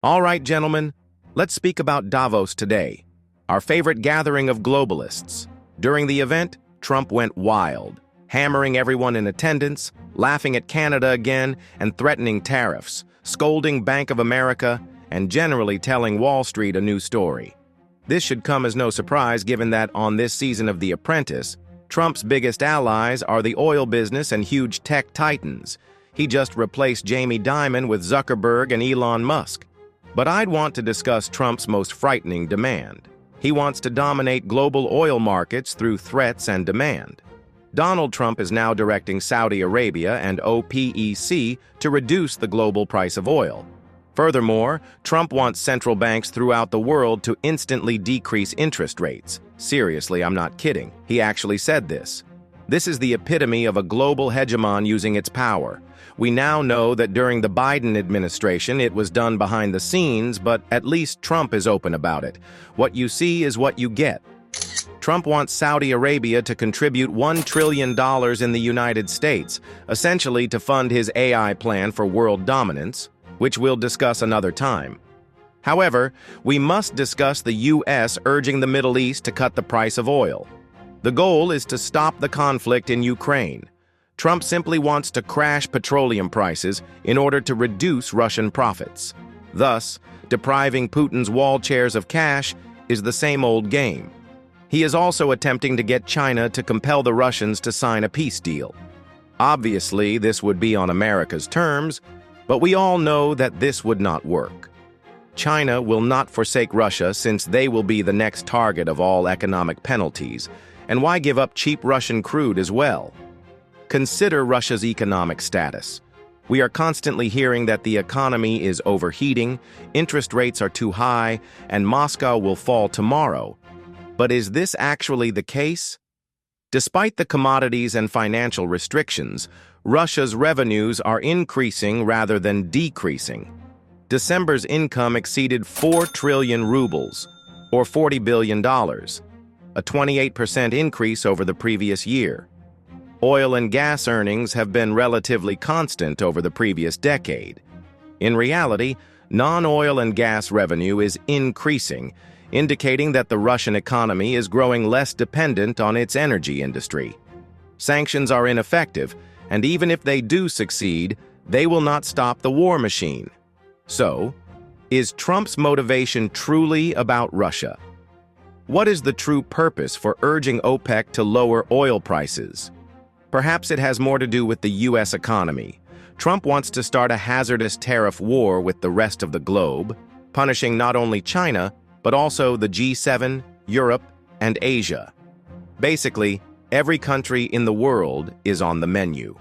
All right, gentlemen, let's speak about Davos today, our favorite gathering of globalists. During the event, Trump went wild, hammering everyone in attendance, laughing at Canada again, and threatening tariffs, scolding Bank of America, and generally telling Wall Street a new story. This should come as no surprise given that on this season of The Apprentice, Trump's biggest allies are the oil business and huge tech titans. He just replaced Jamie Dimon with Zuckerberg and Elon Musk. But I'd want to discuss Trump's most frightening demand. He wants to dominate global oil markets through threats and demand. Donald Trump is now directing Saudi Arabia and OPEC to reduce the global price of oil. Furthermore, Trump wants central banks throughout the world to instantly decrease interest rates. Seriously, I'm not kidding. He actually said this. This is the epitome of a global hegemon using its power. We now know that during the Biden administration it was done behind the scenes, but at least Trump is open about it. What you see is what you get. Trump wants Saudi Arabia to contribute $1 trillion in the United States, essentially to fund his AI plan for world dominance, which we'll discuss another time. However, we must discuss the U.S. urging the Middle East to cut the price of oil. The goal is to stop the conflict in Ukraine. Trump simply wants to crash petroleum prices in order to reduce Russian profits. Thus, depriving Putin's wall chairs of cash is the same old game. He is also attempting to get China to compel the Russians to sign a peace deal. Obviously, this would be on America's terms, but we all know that this would not work. China will not forsake Russia since they will be the next target of all economic penalties. And why give up cheap Russian crude as well? Consider Russia's economic status. We are constantly hearing that the economy is overheating, interest rates are too high, and Moscow will fall tomorrow. But is this actually the case? Despite the commodities and financial restrictions, Russia's revenues are increasing rather than decreasing. December's income exceeded 4 trillion rubles, or $40 billion, a 28% increase over the previous year. Oil and gas earnings have been relatively constant over the previous decade. In reality, non-oil and gas revenue is increasing, indicating that the Russian economy is growing less dependent on its energy industry. Sanctions are ineffective, and even if they do succeed, they will not stop the war machine. So, is Trump's motivation truly about Russia? What is the true purpose for urging OPEC to lower oil prices? Perhaps it has more to do with the U.S. economy. Trump wants to start a hazardous tariff war with the rest of the globe, punishing not only China, but also the G7, Europe, and Asia. Basically, every country in the world is on the menu.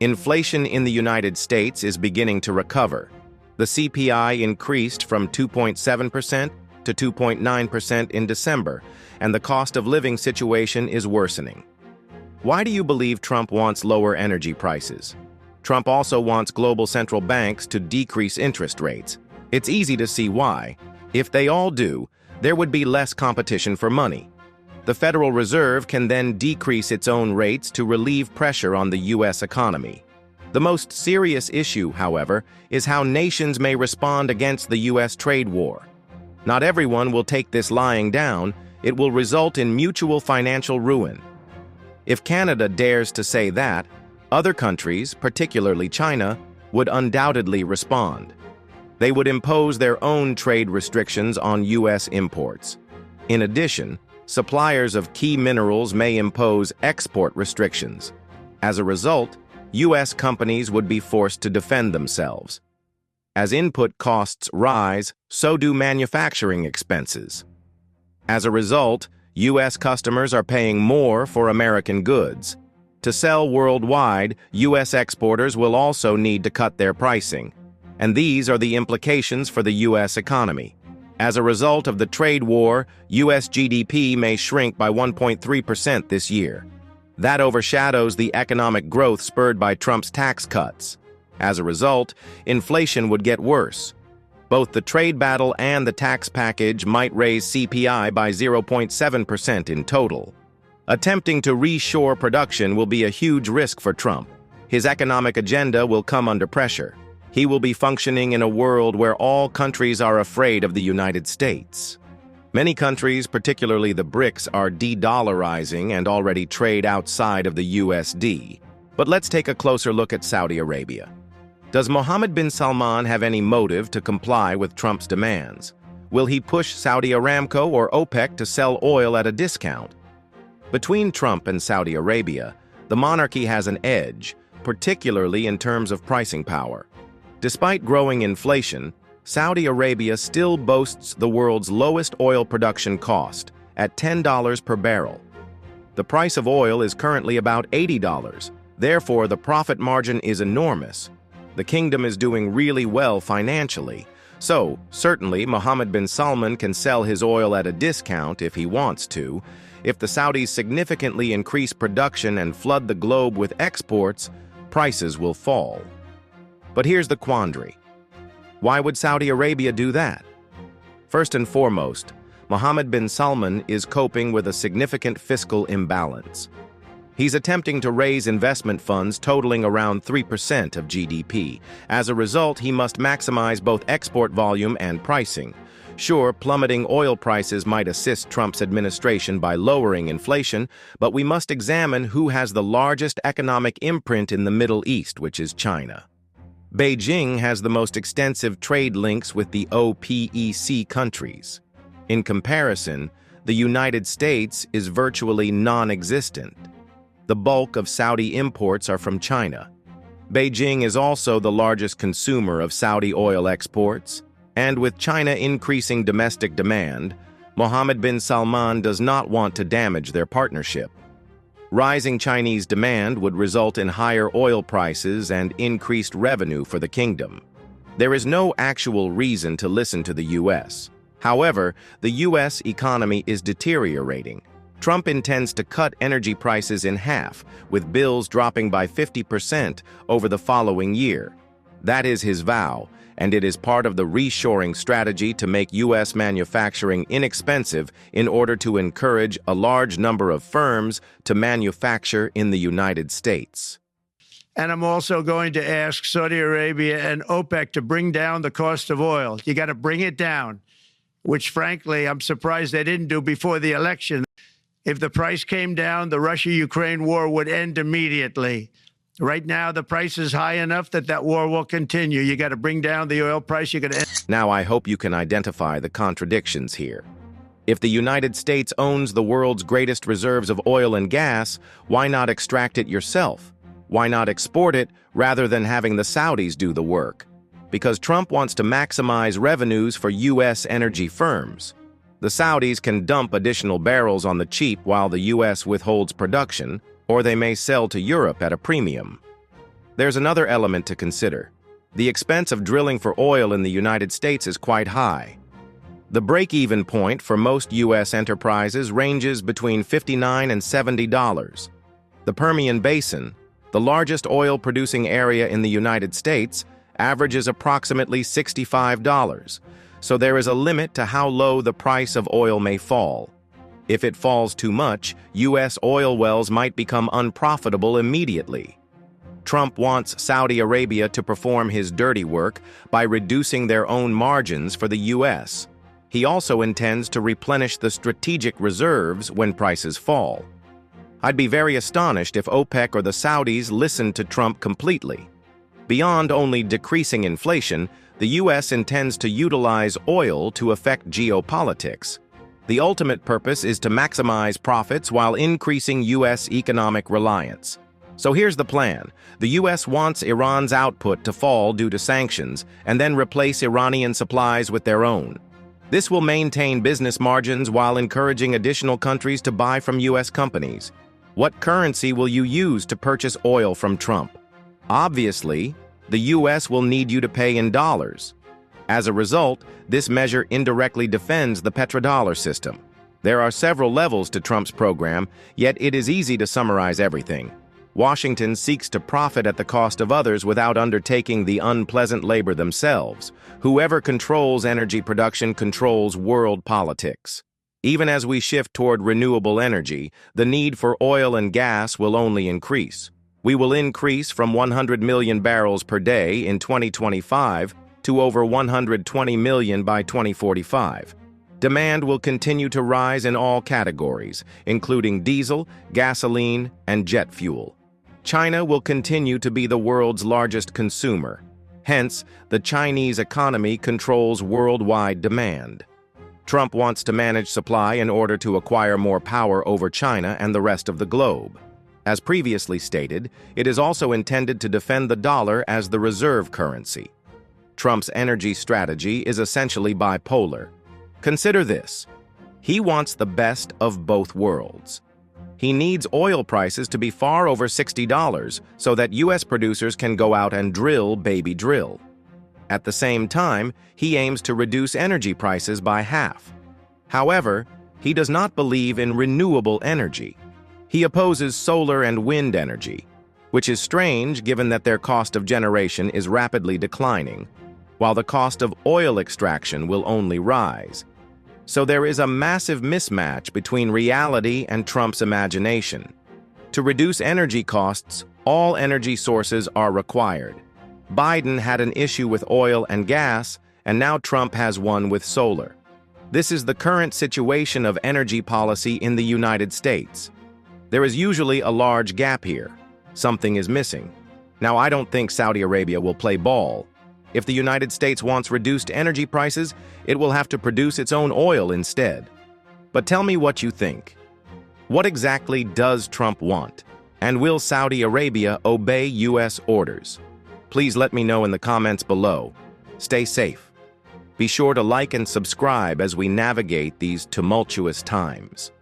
Inflation in the United States is beginning to recover. The CPI increased from 2.7% to 2.9% in December, and the cost of living situation is worsening. Why do you believe Trump wants lower energy prices? Trump also wants global central banks to decrease interest rates. It's easy to see why. If they all do, there would be less competition for money. The Federal Reserve can then decrease its own rates to relieve pressure on the U.S. economy. The most serious issue, however, is how nations may respond against the U.S. trade war. Not everyone will take this lying down. It will result in mutual financial ruin. If Canada dares to say that, other countries, particularly China, would undoubtedly respond. They would impose their own trade restrictions on U.S. imports. In addition, suppliers of key minerals may impose export restrictions. As a result, U.S. companies would be forced to defend themselves. As input costs rise, so do manufacturing expenses. As a result, U.S. customers are paying more for American goods. To sell worldwide, U.S. exporters will also need to cut their pricing. And these are the implications for the U.S. economy. As a result of the trade war, U.S. GDP may shrink by 1.3% this year. That overshadows the economic growth spurred by Trump's tax cuts. As a result, inflation would get worse. Both the trade battle and the tax package might raise CPI by 0.7% in total. Attempting to reshore production will be a huge risk for Trump. His economic agenda will come under pressure. He will be functioning in a world where all countries are afraid of the United States. Many countries, particularly the BRICS, are de-dollarizing and already trade outside of the USD. But let's take a closer look at Saudi Arabia. Does Mohammed bin Salman have any motive to comply with Trump's demands? Will he push Saudi Aramco or OPEC to sell oil at a discount? Between Trump and Saudi Arabia, the monarchy has an edge, particularly in terms of pricing power. Despite growing inflation, Saudi Arabia still boasts the world's lowest oil production cost, at $10 per barrel. The price of oil is currently about $80, therefore the profit margin is enormous. The kingdom is doing really well financially, so certainly Mohammed bin Salman can sell his oil at a discount if he wants to. If the Saudis significantly increase production and flood the globe with exports, prices will fall. But here's the quandary. Why would Saudi Arabia do that? First and foremost, Mohammed bin Salman is coping with a significant fiscal imbalance. He's attempting to raise investment funds totaling around 3% of GDP. As a result, he must maximize both export volume and pricing. Sure, plummeting oil prices might assist Trump's administration by lowering inflation, but we must examine who has the largest economic imprint in the Middle East, which is China. Beijing has the most extensive trade links with the OPEC countries. In comparison, the United States is virtually non-existent. The bulk of Saudi imports are from China. Beijing is also the largest consumer of Saudi oil exports, and with China increasing domestic demand, Mohammed bin Salman does not want to damage their partnership. Rising Chinese demand would result in higher oil prices and increased revenue for the kingdom. There is no actual reason to listen to the U.S. However, the U.S. economy is deteriorating. Trump intends to cut energy prices in half, with bills dropping by 50% over the following year. That is his vow, and it is part of the reshoring strategy to make U.S. manufacturing inexpensive in order to encourage a large number of firms to manufacture in the United States. And I'm also going to ask Saudi Arabia and OPEC to bring down the cost of oil. You got to bring it down, which frankly, I'm surprised they didn't do before the election. If the price came down, the Russia-Ukraine war would end immediately. Right now, the price is high enough that war will continue. You got to bring down the oil price. Now, I hope you can identify the contradictions here. If the United States owns the world's greatest reserves of oil and gas, why not extract it yourself? Why not export it rather than having the Saudis do the work? Because Trump wants to maximize revenues for U.S. energy firms. The Saudis can dump additional barrels on the cheap while the U.S. withholds production, or they may sell to Europe at a premium. There's another element to consider. The expense of drilling for oil in the United States is quite high. The break-even point for most U.S. enterprises ranges between $59 and $70. The Permian Basin, the largest oil-producing area in the United States, averages approximately $65. So there is a limit to how low the price of oil may fall. If it falls too much, U.S. oil wells might become unprofitable immediately. Trump wants Saudi Arabia to perform his dirty work by reducing their own margins for the U.S. He also intends to replenish the strategic reserves when prices fall. I'd be very astonished if OPEC or the Saudis listened to Trump completely. Beyond only decreasing inflation, the U.S. intends to utilize oil to affect geopolitics. The ultimate purpose is to maximize profits while increasing U.S. economic reliance. So here's the plan. The U.S. wants Iran's output to fall due to sanctions and then replace Iranian supplies with their own. This will maintain business margins while encouraging additional countries to buy from U.S. companies. What currency will you use to purchase oil from Trump? Obviously, the U.S. will need you to pay in dollars. As a result, this measure indirectly defends the petrodollar system. There are several levels to Trump's program, yet it is easy to summarize everything. Washington seeks to profit at the cost of others without undertaking the unpleasant labor themselves. Whoever controls energy production controls world politics. Even as we shift toward renewable energy, the need for oil and gas will only increase. We will increase from 100 million barrels per day in 2025 to over 120 million by 2045. Demand will continue to rise in all categories, including diesel, gasoline, and jet fuel. China will continue to be the world's largest consumer. Hence, the Chinese economy controls worldwide demand. Trump wants to manage supply in order to acquire more power over China and the rest of the globe. As previously stated, it is also intended to defend the dollar as the reserve currency. Trump's energy strategy is essentially bipolar. Consider this. He wants the best of both worlds. He needs oil prices to be far over $60 so that U.S. producers can go out and drill, baby drill. At the same time, he aims to reduce energy prices by half. However, he does not believe in renewable energy. He opposes solar and wind energy, which is strange given that their cost of generation is rapidly declining, while the cost of oil extraction will only rise. So there is a massive mismatch between reality and Trump's imagination. To reduce energy costs, all energy sources are required. Biden had an issue with oil and gas, and now Trump has one with solar. This is the current situation of energy policy in the United States. There is usually a large gap here. Something is missing. Now, I don't think Saudi Arabia will play ball. If the United States wants reduced energy prices, it will have to produce its own oil instead. But tell me what you think. What exactly does Trump want? And will Saudi Arabia obey U.S. orders? Please let me know in the comments below. Stay safe. Be sure to like and subscribe as we navigate these tumultuous times.